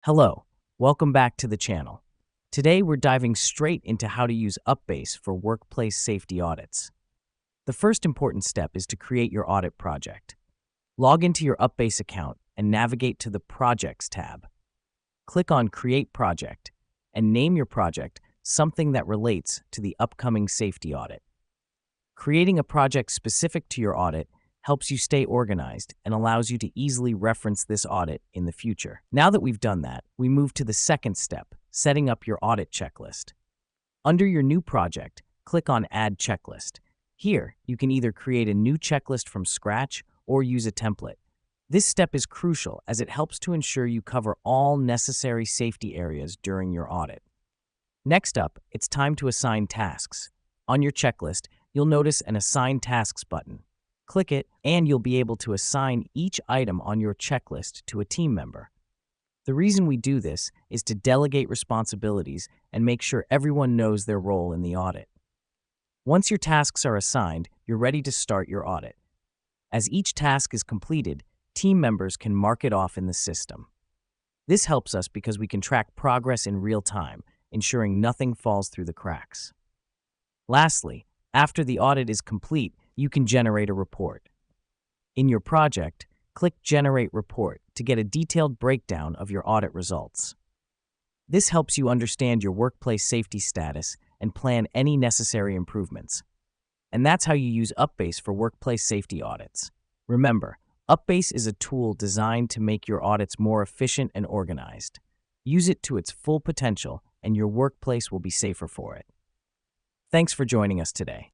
Hello, welcome back to the channel. Today we're diving straight into how to use UPBASE for workplace safety audits. The first important step is to create your audit project. Log into your UPBASE account and navigate to the Projects tab. Click on Create Project and name your project something that relates to the upcoming safety audit. Creating a project specific to your audit helps you stay organized and allows you to easily reference this audit in the future. Now that we've done that, we move to the second step, setting up your audit checklist. Under your new project, click on Add Checklist. Here, you can either create a new checklist from scratch or use a template. This step is crucial as it helps to ensure you cover all necessary safety areas during your audit. Next up, it's time to assign tasks. On your checklist, you'll notice an Assign Tasks button. Click it, and you'll be able to assign each item on your checklist to a team member. The reason we do this is to delegate responsibilities and make sure everyone knows their role in the audit. Once your tasks are assigned, you're ready to start your audit. As each task is completed, team members can mark it off in the system. This helps us because we can track progress in real time, ensuring nothing falls through the cracks. Lastly, after the audit is complete, you can generate a report. In your project, click Generate Report to get a detailed breakdown of your audit results. This helps you understand your workplace safety status and plan any necessary improvements. And that's how you use UPBASE for workplace safety audits. Remember, UPBASE is a tool designed to make your audits more efficient and organized. Use it to its full potential, and your workplace will be safer for it. Thanks for joining us today.